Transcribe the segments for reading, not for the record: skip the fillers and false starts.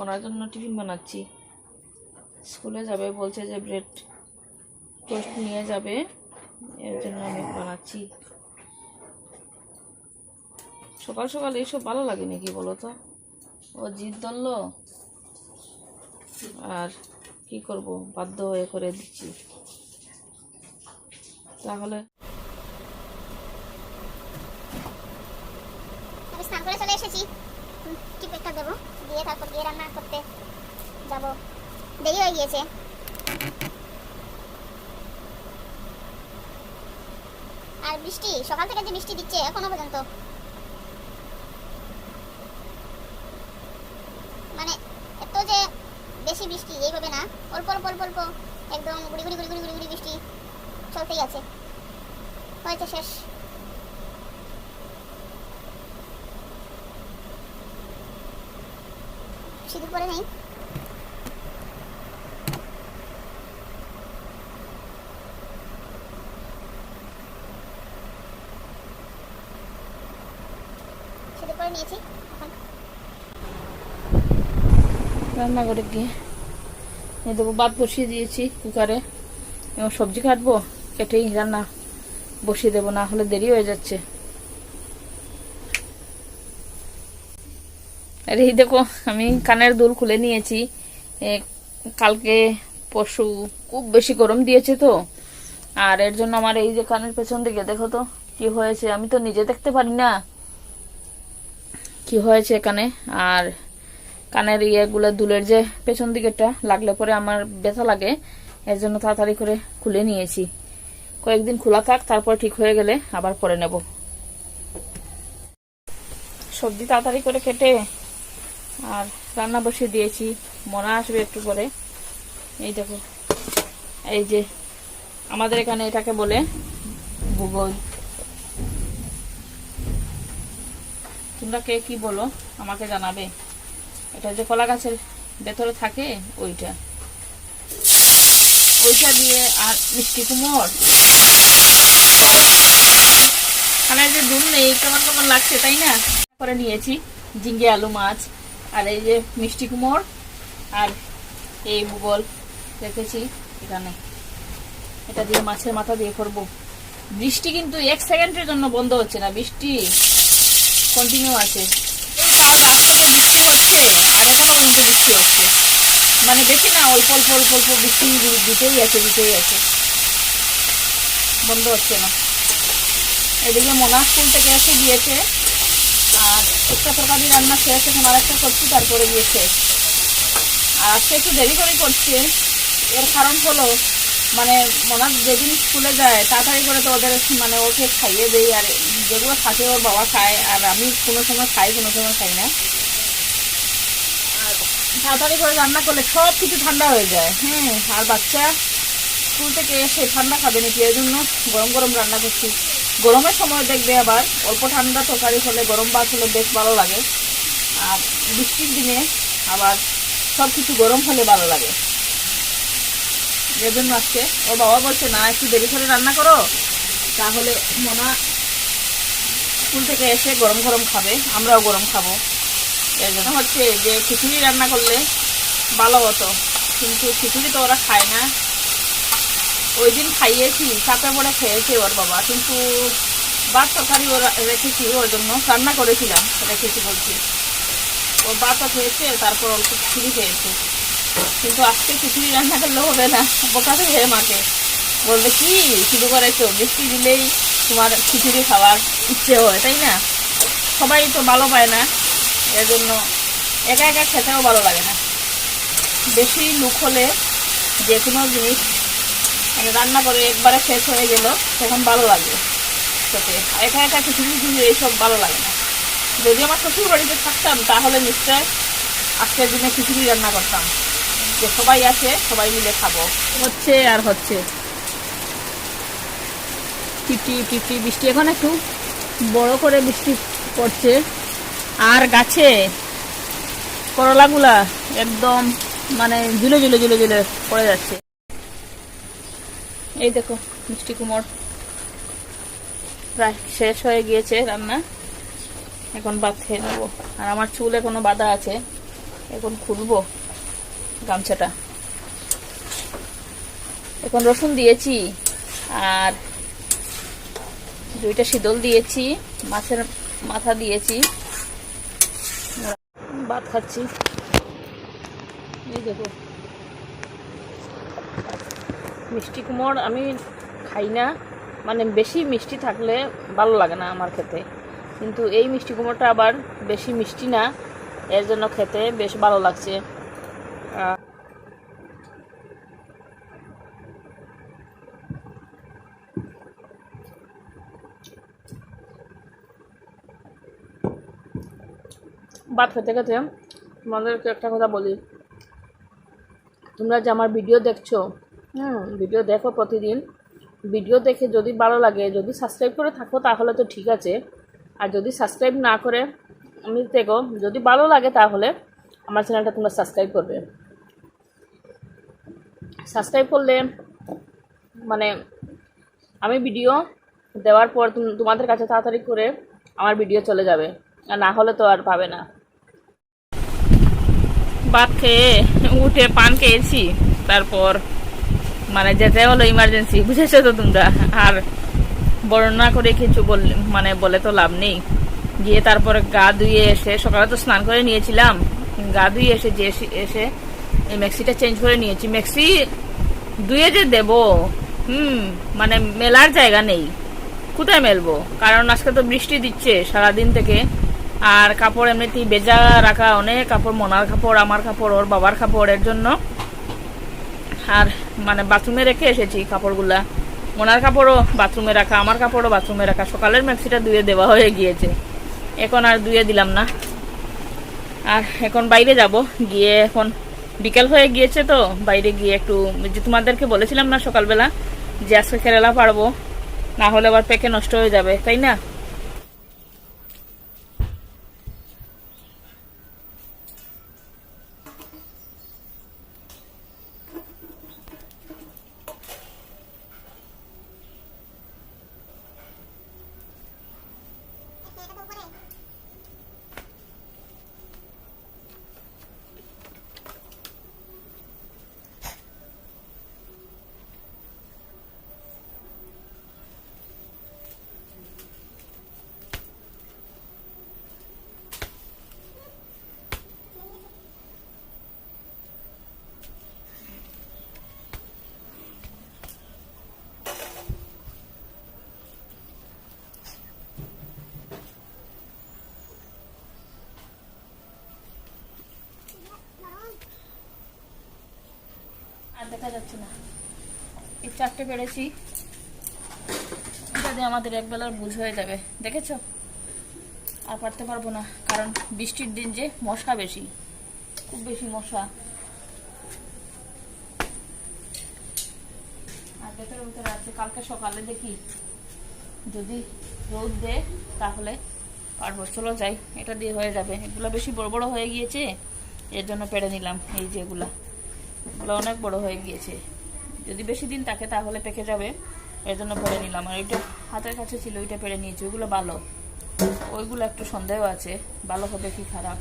ওনার জন্য টিফিন বানাচ্ছি। স্কুলে যাবে বলছে যে ব্রেড টোস্ট নিয়ে যাবে, এর জন্য আমি বানাচ্ছি। সকাল সকাল এইসব ভালো লাগে নাকি বলো তো? ও জিদ ধরলো আর কি করব, বাধ্য হয়ে করে দিচ্ছি। তাহলে আমি স্নান করে চলে এসেছি, টিপ একটা দেবো, দিয়ে তারপর গিয়ে রান্না করতে যাব। দেরি হয়ে গিয়েছে। আর বৃষ্টি, সকাল থেকে যে বৃষ্টি দিচ্ছে এখনো পর্যন্ত, মানে এত যে বেশি বৃষ্টি এইভাবে না, অল্প অল্প অল্প অল্প একদম গুড়ি গুড়ি গুড়ি গুড়ি গুড়ি গুড়ি বৃষ্টি চলতেই আছে। হয়েছে শেষ। সিঁদুর পরে নেই, সিঁদুর পরে নিয়েছি। এখন রান্নাঘরে গিয়ে এই দেবো, ভাত বসিয়ে দিয়েছি কুকারে, এবং সবজি কাটবো, কেটেই রান্না বসিয়ে দেবো, না হলে দেরি হয়ে যাচ্ছে। আর এই দেখো আমি কানের দুল খুলে নিয়েছি। কালকে পরশু খুব বেশি গরম দিয়েছে তো, আর এর জন্য আমার এই যে কানের পেছন দিকে দেখো তো কি হয়েছে, আমি তো নিজে দেখতে পারি না কি হয়েছে এখানে। আর কানের ইয়েগুলো দুলের যে পেছন দিকেটা লাগলে পরে আমার ব্যথা লাগে, এর জন্য তাড়াতাড়ি করে খুলে নিয়েছি। কয়েকদিন খোলা থাক, তারপর ঠিক হয়ে গেলে আবার পরে নেব। সবজি তাড়াতাড়ি করে কেটে আর রান্না বসিয়ে দিয়েছি, মনে আসবে একটু পরে। এই দেখো, এই যে আমাদের এখানে এটাকে বলে ভূগোল, তোমরা কে কি বলো আমাকে জানাবে। এটা যে কলা গাছের ভেতরে থাকে ওইটা দিয়ে, আর মিষ্টি কুমড়, কানের যে দুল নেই, কেমন কেমন লাগছে তাই না। করে নিয়েছি ঝিঙ্গে আলু মাছ, আর এই যে মিষ্টি কুমড়, আর এই ভূগোল রেখেছি এখানে। এটা দিয়ে মাছের মাথা দিয়ে করবো। বৃষ্টি কিন্তু 1 সেকেন্ডের জন্য বন্ধ হচ্ছে না, বৃষ্টি কন্টিনিউ আছে। কাল রাত থেকে বৃষ্টি হচ্ছে আর এখনো পর্যন্ত বৃষ্টি হচ্ছে, মানে বেশি না, অল্প অল্প অল্প অল্প বৃষ্টি দিতেই আছে, বন্ধ হচ্ছে না। এদিকে মোনা স্কুল থেকে এসে গিয়েছে, আর একটা তরকারি রান্না শেষ, এখন আরেকটা করছি, তারপরে গিয়ে শেষ। আর আজকে একটু দেরি করে করছে, এর কারণ হলো মানে মোনা যেদিন স্কুলে যায় তাড়াতাড়ি করে তো ওদের মানে ওকে খাইয়ে দেই, আর যেগুলো থাকে ওর বাবা খায়, আর আমি কোনো সময় খাই কোনো সময় খাই না। আর তাড়াতাড়ি করে রান্না করলে সব কিছু ঠান্ডা হয়ে যায়। হ্যাঁ, আর বাচ্চা স্কুল থেকে এসে ঠান্ডা খাবে নাকি, এই জন্য গরম গরম রান্না করছি। গরমের সময় দেখবে আবার অল্প ঠান্ডা তরকারি হলে, গরম ভাত হলে বেশ ভালো লাগে। আর বৃষ্টির দিনে আবার সব কিছু গরম হলে ভালো লাগে। এর জন্য আজকে ওর বাবা বলছে না একটু দেরি করে রান্না করো, তাহলে মোনা স্কুল থেকে এসে গরম গরম খাবে, আমরাও গরম খাবো। এর জন্য হচ্ছে যে খিচুড়ি রান্না করলে ভালো হতো, কিন্তু খিচুড়ি তো ওরা খায় না। ওই দিন খাইয়েছি, চাপে পড়ে খেয়েছে ওর বাবা, কিন্তু ভাত তরকারি ওরা রেখেছি, ওর জন্য রান্না করেছিলাম, রেখেছি বলছি। ওর ভাতও খেয়েছে, তারপর অল্প খিচুড়ি খেয়েছে। কিন্তু আজকে খিচুড়ি রান্না করলে হবে না, বোকা দেবে মাকে, বলবে কি শুরু করেছো, বৃষ্টি দিলেই তোমার খিচুড়ি খাওয়ার ইচ্ছে হয় তাই না। সবাই তো ভালো পায় না, এর জন্য একা একা খেতেও ভালো লাগে না। বেশি লোক হলে যে কোনো জিনিস মানে রান্না করে একবারে শেষ হয়ে গেল তখন ভালো লাগবে খেতে, একা একা খিচুড়ি এইসব ভালো লাগে না। যদি আমার শ্বশুর বাড়িতে থাকতাম তাহলে নিশ্চয় আজকের দিনে খিচুড়ি রান্না করতাম, যে সবাই আছে সবাই মিলে খাবো। হচ্ছে আর হচ্ছে টিপটি টিপটি বৃষ্টি, এখন একটু বড় করে বৃষ্টি পড়ছে। আর গাছে করলাগুলা একদম মানে ঝুলে ঝুলে ঝুলে ঝুলে পড়ে যাচ্ছে। এই দেখো মিষ্টি কুমড় প্রায় শেষ হয়ে গিয়েছে রান্না, এখন ভাত খেয়ে নেবো। আর আমার চুল এখনো বাঁধা আছে, এখন খুলবো গামছাটা। এখন রসুন দিয়েছি আর 2টা শীতল দিয়েছি, মাছের মাথা দিয়েছি, ভাত খাচ্ছি। এই দেখো মিষ্টি কুমড় আমি খাই না, মানে বেশি মিষ্টি থাকলে ভালো লাগে না আমার খেতে, কিন্তু এই মিষ্টি কুমড়টা আবার বেশি মিষ্টি না, এর জন্য খেতে বেশ ভালো লাগছে। ভাত খেতে খেতে তোমাদেরকে একটা কথা বলি, তোমরা যে আমার ভিডিও দেখছো, ভিডিও দেখো প্রতিদিন, ভিডিও দেখে যদি ভালো লাগে, যদি সাবস্ক্রাইব করে থাকো তাহলে তো ঠিক আছে, আর যদি সাবস্ক্রাইব না করে আমি দেখো, যদি ভালো লাগে তাহলে আমার চ্যানেলটা তোমরা সাবস্ক্রাইব করবে। সাবস্ক্রাইব করলে মানে আমি ভিডিও দেওয়ার পর তোমাদের কাছে তাড়াতাড়ি করে আমার ভিডিও চলে যাবে, আর না হলে তো আর পাবে না। ভাত খেয়ে উঠে পান খেয়েছি, তারপর মানে যেতে হলো ইমার্জেন্সি, বুঝেছো তো তোমরা, আর বর্ণনা করে কিছু বলে তো লাভ নেই। গিয়ে তারপরে গা ধুয়ে এসে, সকালে তো স্নান করে নিয়েছিলাম, গা ধুয়ে এসে এসে এই ম্যাক্সিটা চেঞ্জ করে নিয়েছি। ম্যাক্সি ধুয়ে যে দেব মানে মেলার জায়গা নেই, কোথায় মেলবো, কারণ আজকে তো বৃষ্টি দিচ্ছে সারাদিন থেকে, আর কাপড় এমনিতেই ভেজা রাখা, অনেক কাপড়, মনার কাপড়, আমার কাপড়, ওর বাবার কাপড়, এর জন্য আর মানে বাথরুমে রেখে এসেছি কাপড়গুলা, মনার কাপড়ও বাথরুমে রাখা, আমার কাপড়ও বাথরুমে রাখা। সকালের ম্যাক্সিটা ধুয়ে দেওয়া হয়ে গিয়েছে, এখন আর ধুয়ে দিলাম না। আর এখন বাইরে যাব, গিয়ে এখন বিকেল হয়ে গিয়েছে, তো বাইরে গিয়ে একটু, যে তোমাদেরকে বলেছিলাম না সকালবেলা যে আজকে কেরালা পারবো, না হলে আবার পেকে নষ্ট হয়ে যাবে, তাই না। আর দেখা যাচ্ছে না, এই 4টে পেরেছি, এটা দিয়ে আমাদের একবেলার বুঝ হয়ে যাবে, দেখেছো। আর পারতে পারবো না, কারণ বৃষ্টির দিন যে মশা বেশি, খুব বেশি মশা। আর দেখে ভিতরে আছে, কালকে সকালে দেখি যদি রোদ দেয় তাহলে পারবো। চলো যাই, এটা দিয়ে হয়ে যাবে। এগুলো বেশি বড় বড় হয়ে গিয়েছে, এর জন্য পেড়ে নিলাম। এই যে এগুলো অনেক বড় হয়ে গিয়েছে, যদি বেশি দিন থাকে তাহলে পেকে যাবে, এর জন্য পেড়ে নিলাম। আর ওইটা হাতের কাছে ছিল, ওইটা পেড়ে নিয়েছি। ওইগুলো ভালো, ওইগুলো একটু সন্দেহ আছে ভালো হবে কি খারাপ।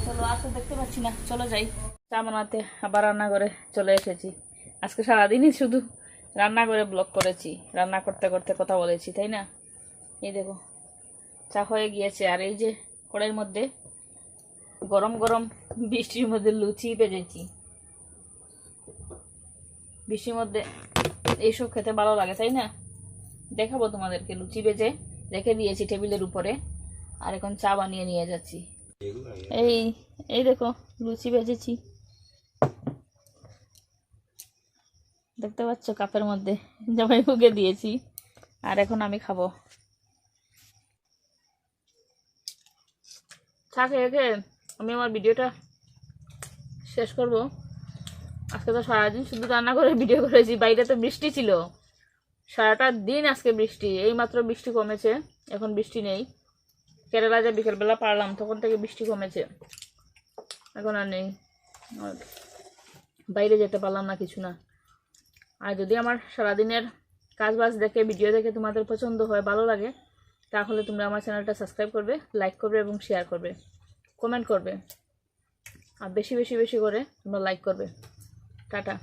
চলো, আর তো দেখতে পাচ্ছি না, চলো যাই। চা বানাতে আবার রান্নাঘরে চলে এসেছি। আজকে সারাদিনই শুধু রান্নাঘরে ব্লগ করেছি, রান্না করতে করতে কথা বলেছি, তাই না। এই দেখো চা হয়ে গিয়েছে, আর এই যে কড়াইয়ের মধ্যে গরম গরম বৃষ্টির মধ্যে লুচি ভেজেছি। বৃষ্টির মধ্যে এইসব খেতে ভালো লাগে, তাই না। দেখাবো তোমাদেরকে, লুচি ভেজে রেখে দিয়েছি টেবিলের উপরে, আর এখন চা বানিয়ে নিয়ে যাচ্ছি। এই এই দেখো লুচি ভেজেছি, দেখতে পাচ্ছ কাপের মধ্যে, জামাইবাবুকে দিয়েছি, আর এখন আমি খাবো। চা খেয়ে খেয়ে আমি আমার ভিডিওটা শেষ করব। আজকে তো সারাদিন শুধু রান্না করে ভিডিও করেছি, বাইরে তো বৃষ্টি ছিল সারাটা দিন, আজকে বৃষ্টি, এই মাত্র বৃষ্টি কমেছে, এখন বৃষ্টি নেই। কেরালা যে বিকেলবেলা পারলাম তখন থেকে বৃষ্টি কমেছে, এখন আর নেই। বাইরে যেতে পারলাম না, কিছু না। আর যদি আমার সারাদিনের কাজ বাজ দেখে, ভিডিও দেখে তোমাদের পছন্দ হয়, ভালো লাগে, তাহলে তোমরা আমার চ্যানেলটা সাবস্ক্রাইব করবে, লাইক করবে এবং শেয়ার করবে। কমেন্ট করবে আর বেশি বেশি বেশি করে তোমরা লাইক করবে। টাটা।